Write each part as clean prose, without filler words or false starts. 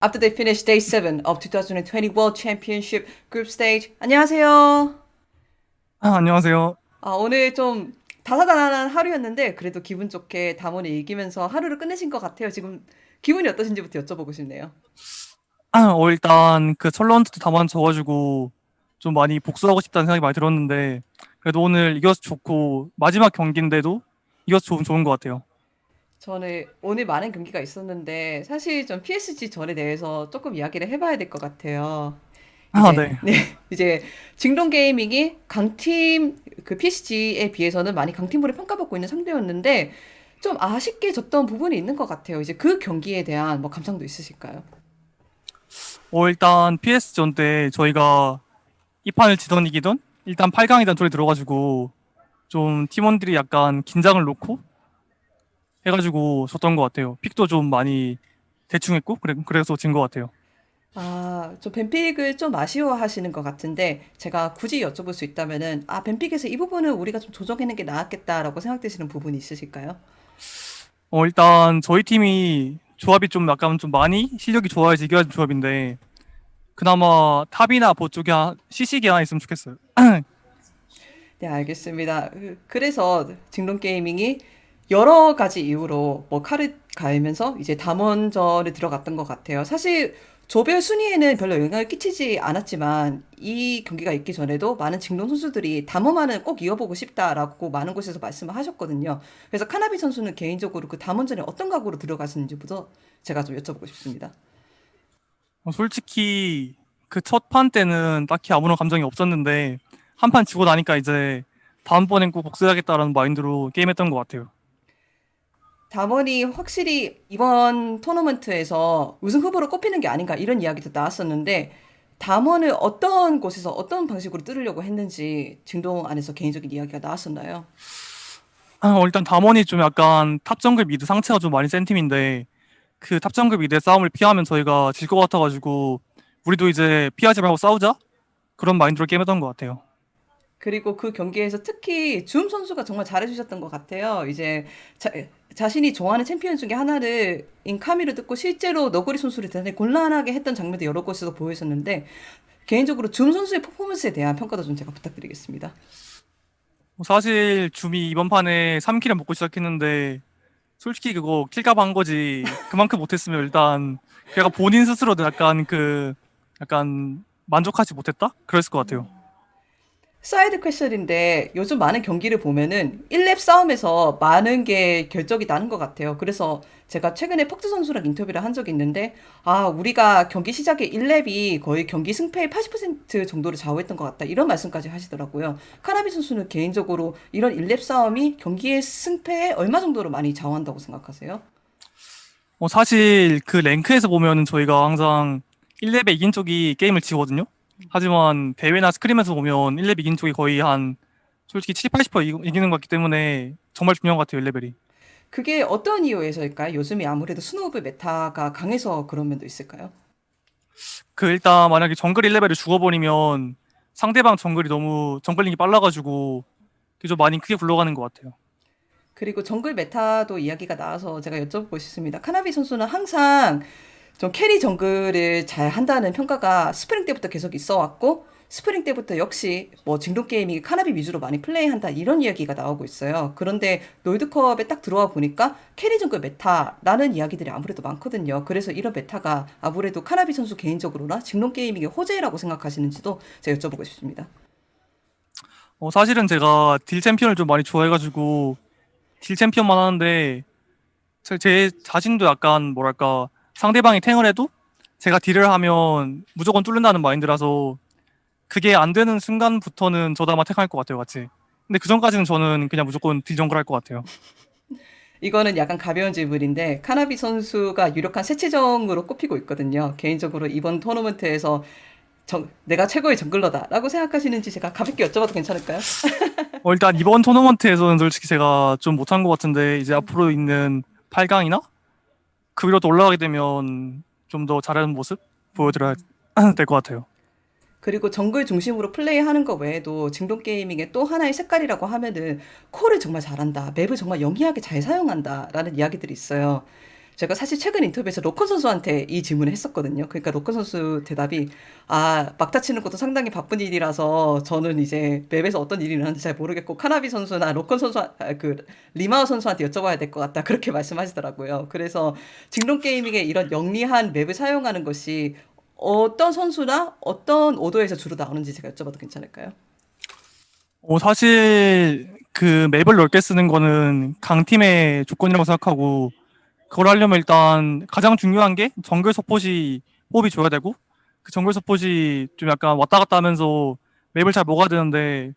After they finished day 7 of 2020 World Championship Group Stage. 안녕하세요. 안녕하세요. 오늘 좀 다사다난한 하루였는데 그래도 기분 좋게 담원이 이기면서 하루를 끝내신 것 같아요. 지금 기분이 어떠신지부터 여쭤보고 싶네요. 일단 그 첫 라운드도 다만 져가지고 좀 많이 복수하고 싶다는 생각이 많이 들었는데 그래도 오늘 이겨서 좋고 마지막 경기인데도 이겨서 좋은 것 같아요. 저는 오늘 많은 경기가 있었는데 사실 좀 PSG 전에 대해서 조금 이야기를 해봐야 될 것 같아요. 이제 네. 네 이제 징동 게이밍이 강팀 그 PSG에 비해서는 많이 강팀으로 평가받고 있는 상대였는데 좀 아쉽게 졌던 부분이 있는 것 같아요. 이제 그 경기에 대한 뭐 감상도 있으실까요? 일단 PS전 때 저희가 이 판을 지던 이기던 일단 8강이란 소리 들어가지고 좀 팀원들이 약간 긴장을 놓고 해가지고 졌던 것 같아요. 픽도 좀 많이 대충 했고 그래서 진 것 같아요. 좀 벤픽을 좀 아쉬워하시는 것 같은데 제가 굳이 여쭤볼 수 있다면은 벤픽에서 이 부분은 우리가 좀 조정하는 게 나았겠다라고 생각되시는 부분이 있으실까요? 일단 저희 팀이 조합이 좀 약간 좀 많이 실력이 좋아야지 이겨야 조합인데 그나마 탑이나 보 쪽에 CC기 하나 있으면 좋겠어요. 네, 알겠습니다. 그래서 징론 게이밍이 여러 가지 이유로 뭐 칼을 갈면서 이제 담원전에 들어갔던 것 같아요. 사실 조별 순위에는 별로 영향을 끼치지 않았지만 이 경기가 있기 전에도 많은 징론 선수들이 담원만은 꼭 이어보고 싶다라고 많은 곳에서 말씀을 하셨거든요. 그래서 카나비 선수는 개인적으로 그 담원전에 어떤 각오로 들어가시는지부터 제가 좀 여쭤보고 싶습니다. 솔직히 그 첫 판 때는 딱히 아무런 감정이 없었는데 한 판 지고 나니까 이제 다음번엔 꼭 복수해야겠다라는 마인드로 게임했던 것 같아요. 담원이 확실히 이번 토너먼트에서 우승 후보로 꼽히는 게 아닌가 이런 이야기도 나왔었는데 담원을 어떤 곳에서 어떤 방식으로 뚫으려고 했는지 진동 안에서 개인적인 이야기가 나왔었나요? 일단 담원이 좀 약간 탑 정글 미드 상체가 좀 많이 센 팀인데 그 탑 정글 미드의 싸움을 피하면 저희가 질 것 같아가지고 우리도 이제 피하지 말고 싸우자 그런 마인드로 게임했던 것 같아요. 그리고 그 경기에서 특히 줌 선수가 정말 잘해주셨던 것 같아요. 이제 자신이 좋아하는 챔피언 중에 하나를 인카미를 듣고 실제로 너구리 선수를 대단히 곤란하게 했던 장면도 여러 곳에서 보였었는데 개인적으로 줌 선수의 퍼포먼스에 대한 평가도 좀 제가 부탁드리겠습니다. 사실 줌이 이번 판에 3킬을 먹고 시작했는데 솔직히 그거 킬값 한 거지 그만큼 못했으면 일단 걔가 본인 스스로도 약간 만족하지 못했다? 그랬을 것 같아요. 사이드 퀘션인데 요즘 많은 경기를 보면은 1렙 싸움에서 많은 게 결정이 나는 것 같아요. 그래서 제가 최근에 폭주 선수랑 인터뷰를 한 적이 있는데, 우리가 경기 시작에 1렙이 거의 경기 승패의 80% 정도를 좌우했던 것 같다. 이런 말씀까지 하시더라고요. 카나비 선수는 개인적으로 이런 1렙 싸움이 경기의 승패에 얼마 정도로 많이 좌우한다고 생각하세요? 사실 그 랭크에서 보면은 저희가 항상 1렙에 이긴 쪽이 게임을 지거든요. 하지만 대회나 스크림에서 보면 1렙 이긴 쪽이 거의 한 솔직히 70, 80% 이기는 것 같기 때문에 정말 중요한 것 같아요, 1레벨이. 그게 어떤 이유에서일까요? 요즘이 아무래도 스노우볼 메타가 강해서 그런 면도 있을까요? 그 일단 만약에 정글 1레벨을 죽어버리면 상대방 정글이 너무 정글링이 빨라가지고 그게 좀 많이 크게 굴러가는 것 같아요. 그리고 정글 메타도 이야기가 나와서 제가 여쭤보고 싶습니다. 카나비 선수는 항상 좀 캐리 정글을 잘 한다는 평가가 스프링 때부터 계속 있어 왔고, 스프링 때부터 역시 뭐 진동 게이밍이 카나비 위주로 많이 플레이한다 이런 이야기가 나오고 있어요. 그런데 롤드컵에 딱 들어와 보니까 캐리 정글 메타라는 이야기들이 아무래도 많거든요. 그래서 이런 메타가 아무래도 카나비 선수 개인적으로나 진동 게이밍의 호재라고 생각하시는지도 제가 여쭤보고 싶습니다. 사실은 제가 딜 챔피언을 좀 많이 좋아해가지고 딜 챔피언만 하는데 제 자신도 약간 뭐랄까 상대방이 탱을 해도 제가 딜을 하면 무조건 뚫는다는 마인드라서 그게 안 되는 순간부터는 저도 아마 택할 것 같아요, 같이. 근데 그 전까지는 저는 그냥 무조건 딜 정글 할 것 같아요. 이거는 약간 가벼운 질문인데 카나비 선수가 유력한 세체정으로 꼽히고 있거든요. 개인적으로 이번 토너먼트에서 내가 최고의 정글러다라고 생각하시는지 제가 가볍게 여쭤봐도 괜찮을까요? 일단 이번 토너먼트에서는 솔직히 제가 좀 못한 것 같은데 이제 앞으로 있는 8강이나 그 위로 또 올라가게 되면 좀 더 잘하는 모습 보여드려야 될 것 같아요. 그리고 정글 중심으로 플레이하는 것 외에도 진동 게이밍의 또 하나의 색깔이라고 하면은 콜을 정말 잘한다. 맵을 정말 영리하게 잘 사용한다라는 이야기들이 있어요. 제가 사실 최근 인터뷰에서 로컨 선수한테 이 질문을 했었거든요. 그러니까 로컨 선수 대답이 막 다치는 것도 상당히 바쁜 일이라서 저는 이제 맵에서 어떤 일이 일어나는지 잘 모르겠고 카나비 선수나 로컨 선수 그 리마우 선수한테 여쭤봐야 될 것 같다. 그렇게 말씀하시더라고요. 그래서 징론 게이밍의 이런 영리한 맵을 사용하는 것이 어떤 선수나 어떤 오도에서 주로 나오는지 제가 여쭤봐도 괜찮을까요? 사실 그 맵을 넓게 쓰는 거는 강팀의 조건이라고 생각하고 그걸 하려면 일단 가장 중요한 게 정글 서폿이 호흡이 좋아야 되고 그 정글 서폿이 좀 약간 왔다 갔다 하면서 맵을 잘 먹어야 되는데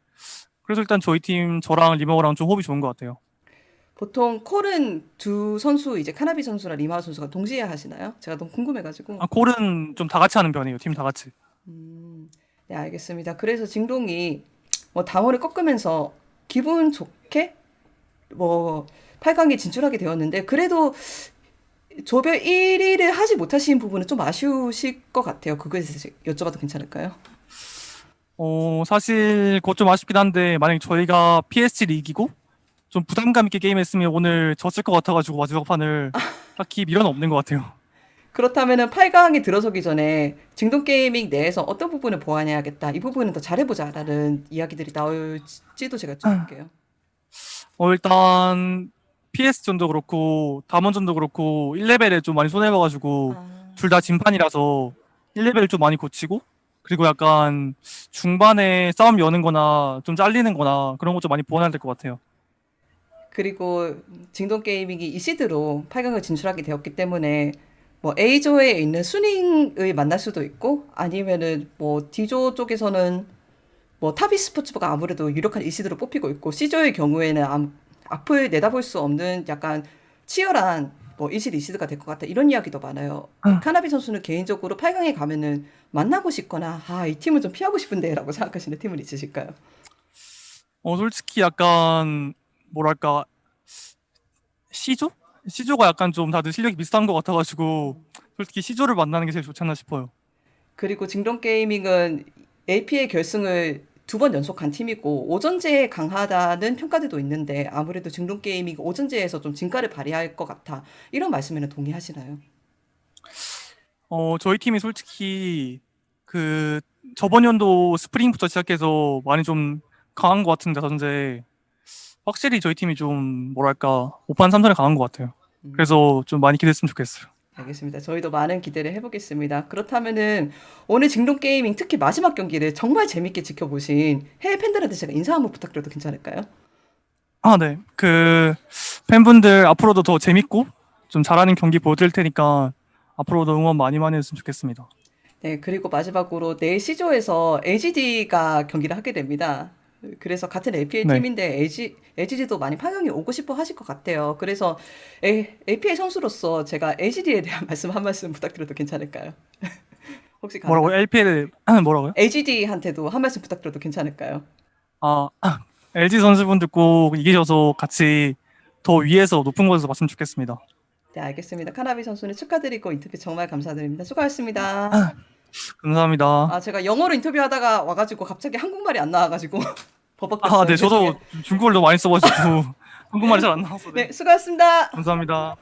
그래서 일단 저희 팀 저랑 리머랑 좀 호흡이 좋은 것 같아요. 보통 콜은 두 선수 이제 카나비 선수랑 리마우 선수가 동시에 하시나요? 제가 너무 궁금해가지고. 콜은 좀 다 같이 하는 편이에요. 팀 다 같이. 네, 알겠습니다. 그래서 징동이 뭐 다원을 꺾으면서 기분 좋게 뭐 8강에 진출하게 되었는데 그래도 조별 1위를 하지 못하신 부분은 좀 아쉬우실 것 같아요. 그거에 대해서 여쭤봐도 괜찮을까요? 사실 그것 좀 아쉽긴 한데 만약에 저희가 PSG를 이기고 좀 부담감 있게 게임했으면 오늘 졌을 것 같아가지고 마지막 판을 딱히 미련은 없는 것 같아요. 그렇다면은 8강에 들어서기 전에 징동 게이밍 내에서 어떤 부분을 보완해야겠다. 이 부분은 더 잘해보자라는 이야기들이 나올지도 제가 여쭤볼게요. 일단 PS전도 그렇고 담원전도 그렇고 1레벨에 좀 많이 손해봐가지고 아, 둘 다 진판이라서 1레벨을 좀 많이 고치고 그리고 약간 중반에 싸움 여는 거나 좀 잘리는 거나 그런 거 좀 많이 보완해야 될 것 같아요. 그리고 징동 게이밍이 이시드로 8강을 진출하게 되었기 때문에 뭐 A조에 있는 수닝을 만날 수도 있고 아니면은 뭐 D조 쪽에서는 뭐 타비 스포츠가 아무래도 유력한 이시드로 뽑히고 있고 C조의 경우에는 앞을 내다볼 수 없는 약간 치열한 뭐 이시드 이시드가 될 것 같다 이런 이야기도 많아요. 카나비 선수는 개인적으로 8강에 가면은 만나고 싶거나 이 팀은 좀 피하고 싶은데라고 생각하시는 팀은 있으실까요? 솔직히 약간 뭐랄까 C조? C조가 약간 좀 다들 실력이 비슷한 것 같아가지고 솔직히 C조를 만나는 게 제일 좋지 않나 싶어요. 그리고 징동 게이밍은 APL 결승을 2번 연속 간 팀이고 오전제에 강하다는 평가들도 있는데 아무래도 징동 게이밍 오전제에서 좀 진가를 발휘할 것 같아. 이런 말씀에는 동의하시나요? 저희 팀이 솔직히 그 저번 연도 스프링부터 시작해서 많이 좀 강한 것 같은데 현재 확실히 저희 팀이 좀 뭐랄까 5판 3선에 강한 것 같아요. 그래서 좀 많이 기대했으면 좋겠어요. 알겠습니다. 저희도 많은 기대를 해보겠습니다. 그렇다면은 오늘 징동 게이밍 특히 마지막 경기를 정말 재밌게 지켜보신 해외 팬들한테 제가 인사 한번 부탁드려도 괜찮을까요? 네. 그 팬분들 앞으로도 더 재밌고 좀 잘하는 경기 보여드릴 테니까 앞으로도 응원 많이 많이 했으면 좋겠습니다. 네, 그리고 마지막으로 내일 C조에서 LGD가 경기를 하게 됩니다. 그래서 같은 LPL 네. 팀인데 LGD도 많이 8강에 오고 싶어 하실 것 같아요. 그래서 LPL 선수로서 제가 LGD에 대한 말씀 한 말씀 부탁드려도 괜찮을까요? 혹시 뭐라고요? 가능할까요? LPL 뭐라고요? LGD한테도 한 말씀 부탁드려도 괜찮을까요? 아, LG 선수분들 꼭 이기셔서 같이 더 위에서 높은 곳에서 봤으면 좋겠습니다. 네, 알겠습니다. 카나비 선수는 축하드리고 인터뷰 정말 감사드립니다. 수고하셨습니다. 감사합니다. 제가 영어로 인터뷰하다가 와가지고 갑자기 한국말이 안 나와가지고 버벅댔어요. 네, 죄송해요. 저도 중국어를 너무 많이 써가지고 한국말이 잘 안 나와서 네. 네, 수고하셨습니다. 감사합니다.